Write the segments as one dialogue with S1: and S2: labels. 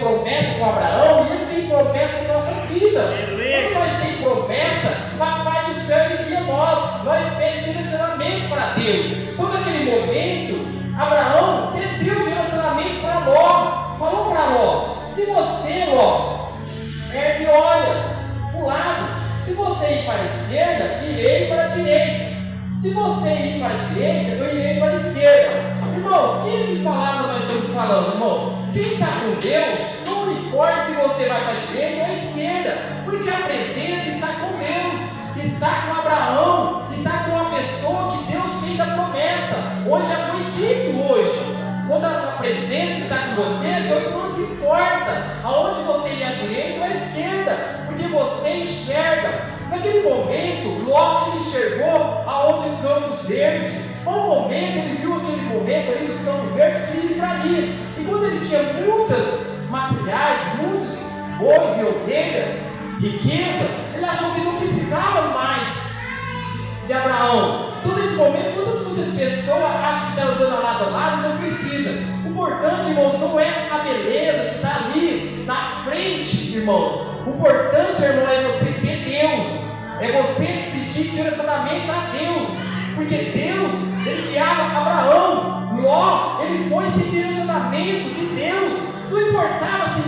S1: promessa com Abraão e Ele tem promessa com a nossa vida. Quando nós temos promessa, Papai do céu envia nós pedimos direcionamento para Deus. Então naquele momento, Abraão deu direcionamento para Ló, falou para Ló: se você, Ló, ergue olhos para o lado, se você ir para a esquerda, irei para a direita. Se você ir para a direita, eu irei para a esquerda. Irmãos, que palavras nós estamos falando, irmãos? Quem está com Deus, não importa se você vai para a direita ou à esquerda, porque a presença está com Deus, está com Abraão, está com a pessoa que Deus fez a promessa. Hoje já foi dito hoje. Quando a presença está com você, não se importa aonde você ir à direita ou à esquerda, porque você enxerga. Naquele momento, Ló enxergou aonde o Campos Verdes. No momento, ele viu aquele momento ali nos Campos Verdes que ele entraria. E quando ele tinha muitas materiais, muitos bois e ovelhas, riqueza, ele achou que não precisava mais de Abraão. Então, nesse momento, muitas pessoas acham que está andando lado a lado e não precisa. O importante, irmãos, não é a beleza que está ali na frente, irmãos. O importante, irmão, é você ter Deus. É você pedir direcionamento a Deus. Porque Deus, Ele guiava Abraão. Ló, ele foi sem direcionamento de Deus. Não importava se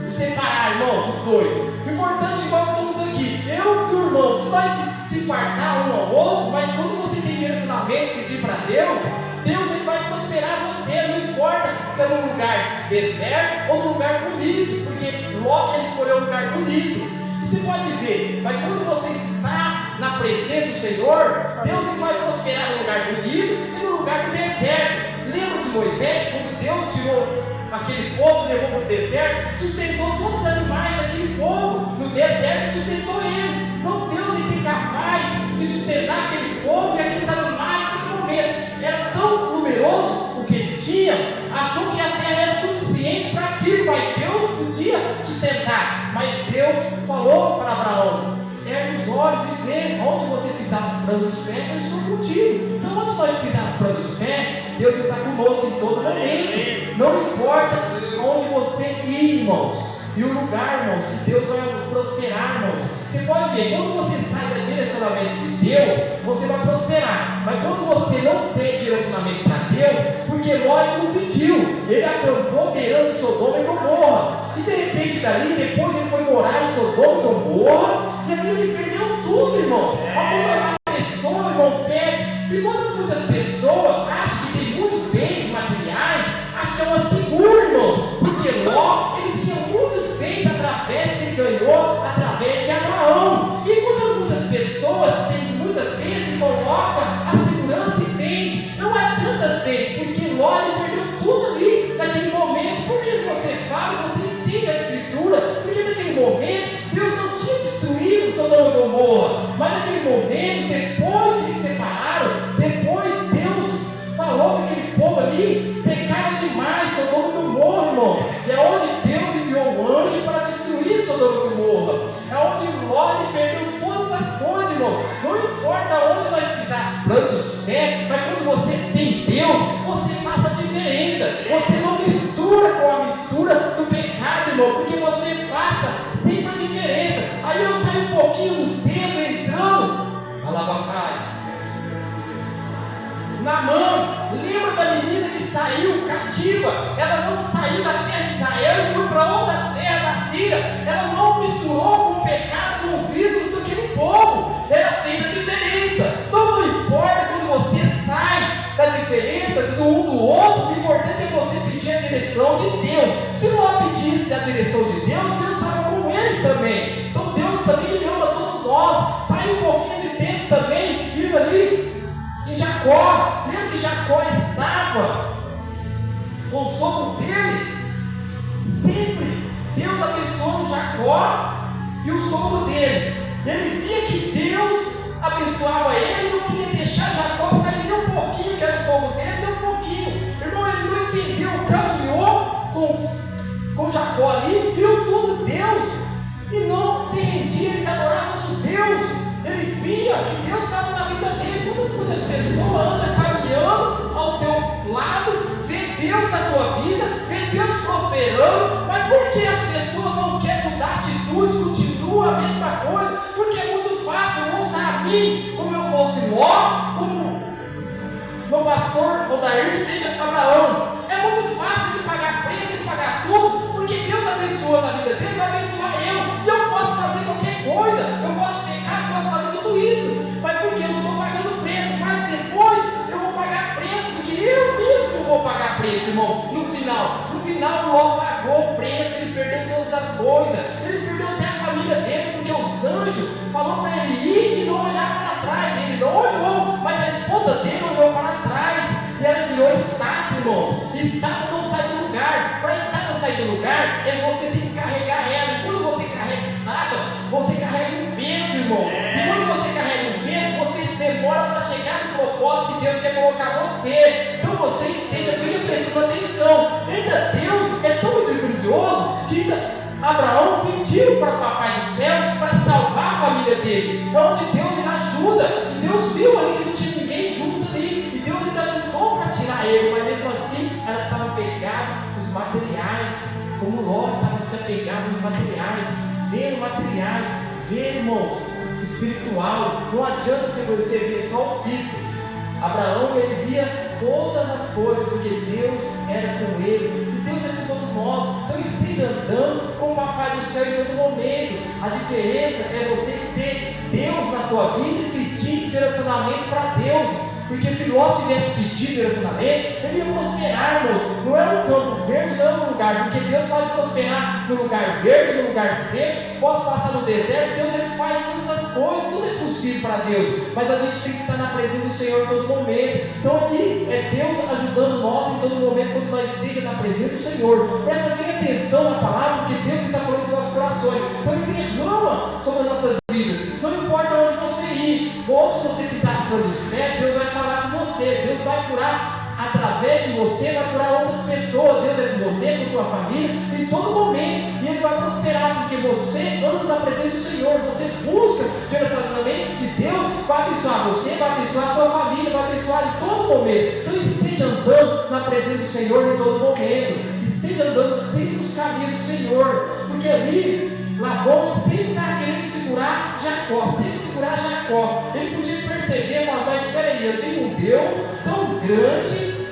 S1: separar, irmãos, os dois. O importante, igual estamos aqui, eu e o irmão, se nós se importar um ao outro, mas quando você tem direcionamento, pedir para Deus, Deus ele vai prosperar você. Não importa se é num lugar deserto ou num lugar bonito, porque Ló ele escolheu um lugar bonito. Você pode ver, mas quando você está na presença do Senhor, Deus ele vai prosperar no lugar bonito e no lugar do deserto. Lembra de Moisés, quando Deus tirou aquele povo, levou para o deserto, sustentou todos os animais daquele povo no deserto, sustentou eles. Então Deus ele é capaz de sustentar aquele povo e aqueles animais no momento. Era tão numeroso o que eles tinham, achou que a terra era suficiente para aquilo, mas Deus podia sustentar. Mas Deus falou para Abraão: ergue os olhos e vê onde você pisar as plantas dos pés, eu estou contigo. Então, onde nós pisarmos as plantas dos pés, Deus está conosco em todo momento. Não importa onde você ir, irmãos. E o lugar, irmãos, que Deus vai prosperar, irmãos. Você pode ver, quando você sai do direcionamento de Deus, você vai prosperar. Mas quando você não tem direcionamento para Deus, porque Ló não pediu, ele acampou beirando Sodoma e Gomorra. E de repente dali, depois ele foi morar em Sodoma e Gomorra, e aqui ele perdeu tudo, irmão. A pessoa, irmão, perde. E quantas muitas pessoas acham que tem muitos bens materiais, acham que é uma segura, irmão. Porque Ló, ele tinha muitos bens através que ele ganhou através de Abraão. E quantas muitas pessoas têm muitas vezes colocam a segurança em bens. Não adianta as bens, porque Ló ele perdeu tudo ali naquele momento. Por que você fala, você entende a escritura? Porque naquele momento Deus não tinha destruído Sodoma e Gomorra. Mas naquele momento, depois que se separaram, depois Deus falou que aquele povo ali pecava demais, Sodoma e Gomorra, irmão. E é onde Deus enviou um anjo para destruir Sodoma e Gomorra. É onde Ló perdeu todas as coisas, irmãos. Não importa onde nós pisarmos plantas dos pés, mas quando você tem Deus, você faz a diferença. Você não mistura com a mistura do pecado, irmão, porque você faça sempre a diferença. Aí eu saio um pouquinho do tempo entrando, alabacai. Naamã, lembra da menina que saiu cativa? Ela não saiu da terra de Israel e foi para outra terra da Síria. Ela não misturou com o pecado, com os ídolos daquele povo. Ela fez a diferença. Então não importa quando você sai da diferença do um do outro, o importante é você pedir a direção de Deus. Se Ló pedisse a direção de Deus, Deus estava com ele também. Então Deus também ama todos nós. Sai um pouquinho de dentro também, indo ali em Jacó. Lembra que Jacó estava com o sogro dele? Sempre Deus abençoou Jacó e o sogro dele. Ele via que Deus abençoava ele e não queria deixar Jacó sair nem um pouquinho, que era o sogro dele, nem um pouquinho. Irmão, ele não entendeu, caminhou com Jacó ali, viu tudo Deus e não se rendia, ele se adorava dos deuses. Ele via que Deus estava na vida dele. Quantas pessoas andam caminhando ao teu lado, vê Deus na tua vida, vê Deus prosperando prosperando, mas por que as pessoas não querem mudar a atitude, continua a mesma coisa? Porque é muito fácil, vou usar a mim como eu fosse Ló, como meu pastor Odair seja Abraão. É muito fácil de pagar preço, de pagar tudo, porque Deus abençoa na vida dele, vai abençoar eu, e eu posso fazer qualquer coisa, eu posso pecar, posso fazer tudo isso, mas porque eu não estou pagando preço, mas depois eu vou pagar preço, porque eu mesmo vou pagar preço, irmão. No final Ló pagou o preço, ele perdeu todas as coisas, ele perdeu até a família dele, porque os anjos falaram para ele ir e não olhar para trás. Ele não olhou, mas a esposa dele olhou para trás e ela virou estátua, irmão. Estátua não sai do lugar. Para a estátua sair do lugar, você tem que carregar ela. E quando você carrega estátua, você carrega um peso, irmão. E quando você carrega um peso, você demora para chegar no propósito que Deus quer colocar você. Então você esteja bem prestando atenção. Ainda Deus é tão misericordioso que ainda Abraão pediu para o Papai do Céu para salvar a família dele. É onde Deus ele ajuda. E Deus viu ali que não tinha ninguém justo ali. E Deus ainda ajudou para tirar ele. Mas mesmo assim, ela estava pegada nos materiais. Como Ló estava pegado nos materiais. Ver materiais. Ver, irmãos, o espiritual. Não adianta você ver só o físico. Abraão, ele via todas as coisas, porque Deus era com ele, e Deus é com todos nós. Então esteja andando com o Papai do Céu em todo momento. A diferença é você ter Deus na tua vida e pedir direcionamento para Deus. Porque se Ló tivesse pedido direcionamento, ele ia prosperar, irmãos. Não é um campo verde, não é um lugar, porque Deus faz prosperar no lugar verde, no lugar seco. Posso passar no deserto, Deus ele faz todas essas coisas, tudo é possível para Deus. Mas a gente tem que estar na presença do Senhor em todo momento. Então aqui é Deus ajudando nós em todo momento, quando nós estejamos na presença do Senhor. Presta bem atenção na palavra, porque Deus está falando dos nossos corações. Então ele derrama sobre as nossas vidas. Não importa onde você ir, onde você pisar as plantas dos pés, Deus vai falar com você. Deus vai curar através de você, vai curar outras pessoas. Deus é com você, com tua família, em todo momento. E Ele vai prosperar, porque você anda na presença do Senhor. Você busca direcionamento de Deus, vai abençoar você, vai abençoar a tua família, vai abençoar em todo momento. Então esteja andando na presença do Senhor em todo momento. Esteja andando sempre nos caminhos do Senhor. Porque ali Labão sempre está querendo segurar Jacó. Ele podia perceber, mas espera aí, eu tenho um Deus tão grande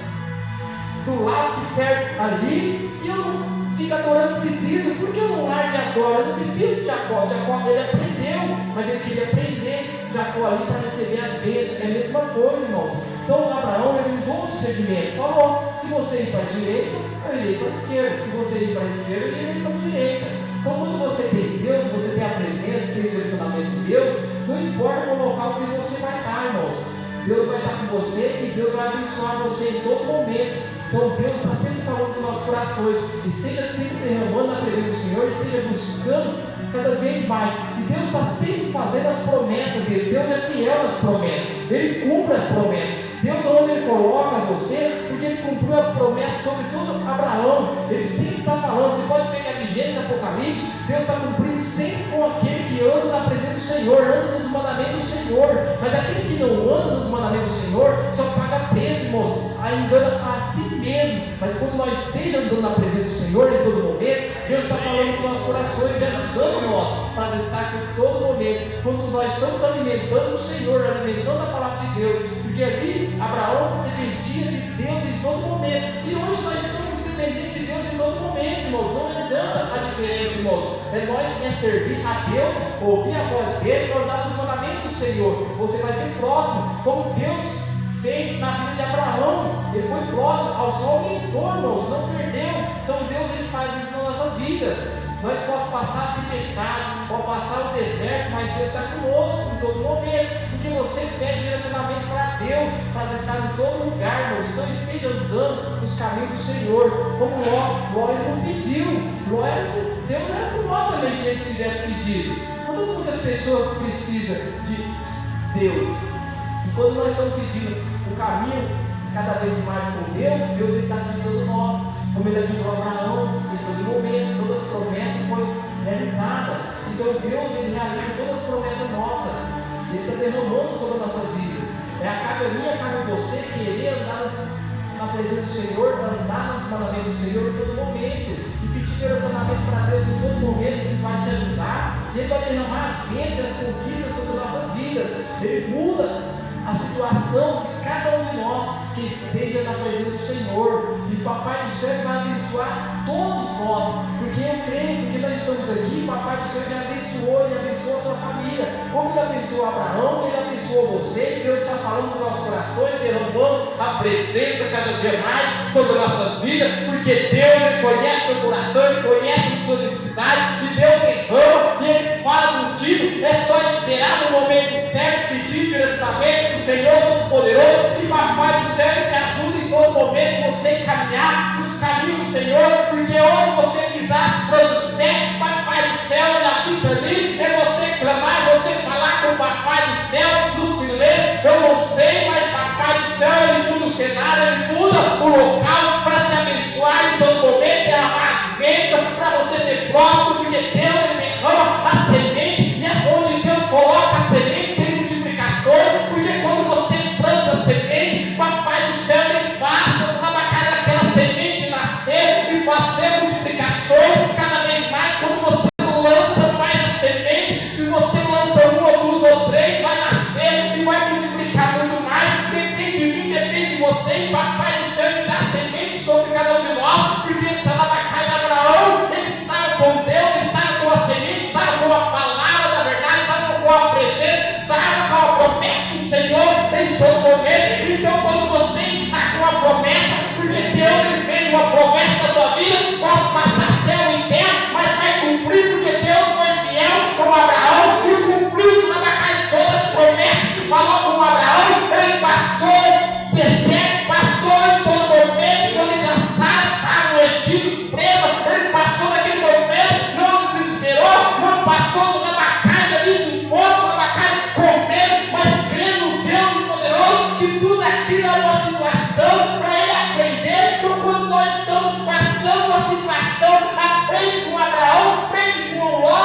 S1: do lado que serve ali, e eu não fico adorando esses ídolos. Por que eu não largo e adoro? Eu não preciso de Jacó. Jacó ele aprendeu, mas ele queria aprender Jacó ali para receber as bênçãos. É a mesma coisa, irmãos. Então Abraão ele usou o discernimento. Falou: se você ir para a direita, eu irei para a esquerda. Se você ir para a esquerda, eu irei para a direita. Então quando você tem Deus, você tem a presença, tem o direcionamento de Deus, não importa o local que você vai estar, irmãos. Deus vai estar com você e Deus vai abençoar você em todo momento. Então Deus está sempre falando com nossos corações. Esteja sempre derramando na presença do Senhor, esteja buscando cada vez mais. E Deus está sempre fazendo as promessas dele. Deus é fiel às promessas. Ele cumpre as promessas. Deus, onde Ele coloca você, porque Ele cumpriu as promessas sobre tudo. Abraão, Ele sempre está falando. Você pode pegar de Gênesis, Apocalipse. Deus está cumprindo sempre com aquele que anda na presença do Senhor, anda nos mandamentos do Senhor. Mas aquele que não anda nos mandamentos do Senhor só paga preço, irmãos. Aí engana a si mesmo. Mas quando nós estejamos andando na presença do Senhor em todo momento, Deus está falando com nossos corações e ajudando nós para estar em todo momento. Quando nós estamos alimentando o Senhor, alimentando a palavra de Deus, porque ali Abraão dependia de Deus em todo momento. E hoje nós estamos dependendo de Deus em todo momento, irmãos. Não adianta a diferença, irmãos. Nós servir a Deus, ouvir a voz dele, tornar os mandamentos do Senhor. Você vai ser próximo, como Deus fez na vida de Abraão. Ele foi próximo ao sol mentor, irmãos, não perdeu. Então Deus ele faz isso nas nossas vidas. Nós podemos passar a tempestade, pode passar o deserto, mas Deus está conosco em todo momento, porque você pede direcionamento para Deus, para estar em todo lugar, irmãos. Então esteja andando nos caminhos do Senhor, como Ló ele não pediu. Deus era com Ló também, se ele tivesse pedido. Quantas pessoas precisam de Deus? E quando nós estamos pedindo o caminho cada vez mais com Deus ele está ajudando nós. Como ele ajudou Abraão em todo momento, todas as promessas foram realizadas. Então Deus ele realiza todas as promessas nossas. Ele está derramando sobre as nossas vidas. Cabe a mim, cabe a você querer andar na presença do Senhor, andar nos mandamentos do Senhor em todo momento. E porque esteja na presença do Senhor. E Papai do Céu vai abençoar todos nós, porque eu creio, porque nós estamos aqui, Papai do Céu já abençoou e abençoou a tua família, como Ele abençoou Abraão, Ele abençoou você, e Deus está falando no nosso coração e derramando a presença cada dia mais sobre nossas vidas, porque Deus Ele conhece o teu coração, Ele conhece a sua necessidade, e Deus derrama, e Ele fala contigo. É só esperar no momento certo, pedir direcionamento do Senhor Todo-Poderoso, e Papai do Céu te ajuda em todo momento você caminhar nos caminhos do Senhor, porque onde você pisar os pés, Papai do Céu, na vida ali, é você clamar, é você falar com o Papai do Céu no silêncio. Eu não sei, mas Papai do Céu, Ele muda o cenário, Ele muda o local para te abençoar em todo momento, derramar as bênçãos para você ser próximo, porque Deus Ele derrama a semente, e é onde Deus coloca a semente, tem multiplicações, porque quando você planta a semente, Papai do Céu, Ele passa para aquela semente nascer e fazer multiplicações cada vez mais. Quando você lança mais a semente, se você lança uma, duas ou três, vai nascer e vai multiplicar muito mais. Depende de mim, depende de você, e Papai do Céu, Ele dá semente sobre cada um de nós, porque se ela vai cair Abraão, ele estava com Deus, ele estava com a semente, estava com a palavra da verdade, estava com a presença, estava com a promessa do Senhor em todo momento. Então, quando você está com a promessa, porque Deus Ele fez uma promessa da tua vida, pode passar céu e terra, mas vai cumprir, porque Deus foi fiel com Abraão e cumpriu todas as promessas que falou com Abraão. Ele passou deserto, passou em todo momento, quando ele estava no Egito preso, ele passou naquele momento, não se desesperou, não passou na casa de fogo, na casa com medo, mas crendo no Deus poderoso, que tudo aquilo é uma situação para ele aprender. Então, quando nós estamos passando uma situação, aprende com Abraão, aprende com o Ló,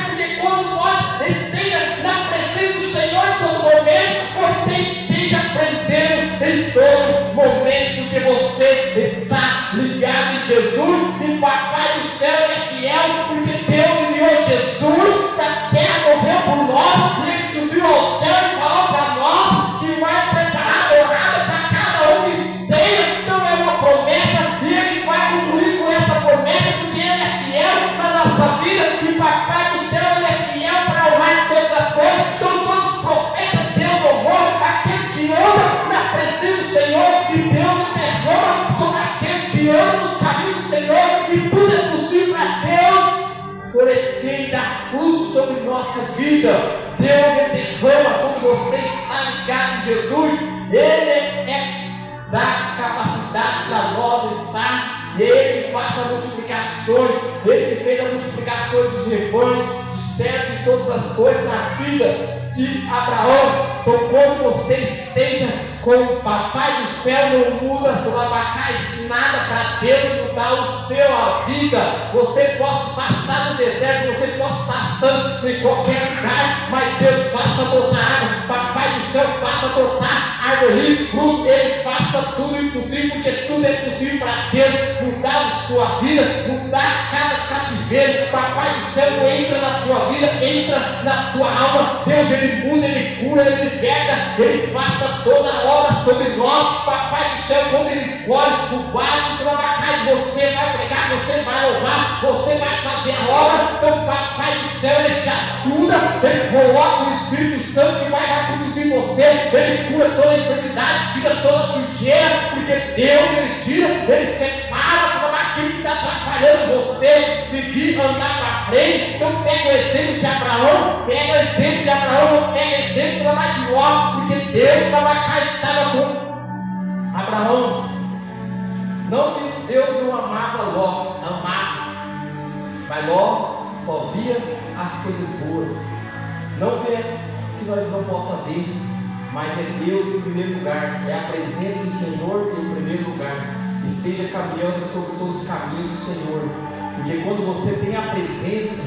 S1: porque quando nós estejamos na presença do Senhor em todo momento, você esteja aprendendo em todo momento, porque você está ligado em Jesus, e Papai do Céu é fiel, porque Deus enviou Jesus para a terra, morreu por nós, e Ele subiu ao céu e falou para nós que vai preparar a morada para cada um que esteja. Então é uma promessa, e Ele vai concluir com essa promessa, porque Ele é fiel na nossa vida, e Papai do Céu Ele é fiel para honrar todas as coisas. São todos os profetas, Deus honrou aqueles que andam na presença do Senhor, e Deus derrama sobre aqueles que andam nos caminhos do Senhor, e tudo é possível para Deus florescer e dar fruto sobre nossas vidas. Deus Ele derrama quando você está ligado em Jesus. Ele dá capacidade para nós estar, Ele faça multiplicações, Ele que fez a multiplicação dos rebanhos, de servos e todas as coisas na vida de Abraão. Então, quando você esteja com o Papai do Céu, não muda seu abacate, nada para Deus mudar o seu a vida. Você pode passar no deserto, você pode passando em qualquer lugar, mas Deus faça botar água, Papai do Céu faça botar árvore, fruto, Ele faça tudo impossível, porque tudo é possível para Deus mudar a sua vida, mudar cada cativeiro. Papai do Céu entra na tua vida, entra na tua alma. Deus Ele muda, Ele cura, Ele liberta, Ele faça toda a obra sobre nós. Papai do Céu, quando Ele escolhe o vaso para a casa, você vai pregar, você vai louvar, você vai fazer a obra. Então Papai do Céu, Ele te ajuda, Ele coloca o Espírito Santo que vai conduzir você, Ele cura toda a enfermidade, tira toda a sujeira, porque Deus Ele tira, Ele separa tudo aquilo que está atrapalhando você seguir, andar para frente. Então pega o exemplo de Abraão, pega o exemplo de Abraão, pega o exemplo lá de Ló, porque Deus estava com Abraão. Não que Deus não amava Ló, amava, mas Ló só via as coisas boas. Não que nós não possamos ver, mas é Deus em primeiro lugar, é a presença do Senhor em primeiro lugar. Esteja caminhando sobre todos os caminhos do Senhor, porque quando você tem a presença,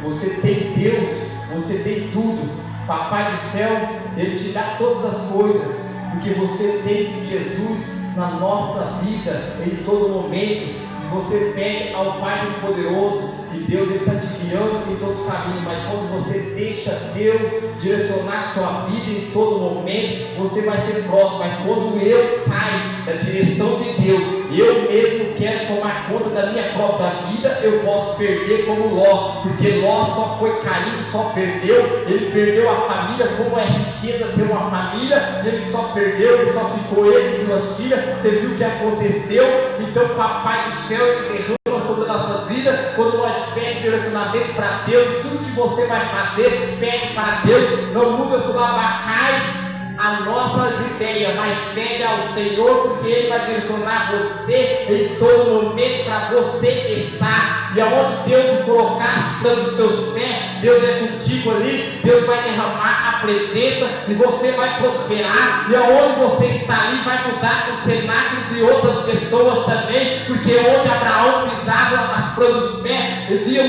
S1: você tem Deus, você tem tudo. Papai do Céu, Ele te dá todas as coisas, porque você tem Jesus na nossa vida em todo momento. Você pede ao Pai Poderoso, e Deus está te guiando em todos os caminhos, mas quando você deixa Deus direcionar a tua vida em todo momento, você vai ser próximo. Mas quando eu saio da direção de Deus, eu mesmo quero tomar conta da minha própria vida, eu posso perder como Ló, porque Ló só foi caindo, só perdeu. Ele perdeu a família, como é riqueza ter uma família, ele só perdeu, ele só ficou ele e duas filhas. Você viu o que aconteceu? Então Papai do céu, ele derrama sobre as nossas vidas. Quando nós pedimos direcionamento para Deus, e tudo que você vai fazer, pede para Deus. Não muda sua abacai as nossas ideias, mas pede ao Senhor, porque Ele vai direcionar você em todo momento para você estar. E aonde Deus colocar os teus pés, Deus é contigo ali. Deus vai derramar a presença e você vai prosperar. E aonde você está ali vai mudar o cenário de outras pessoas também, porque onde Abraão pisava as plantas dos pés, ele via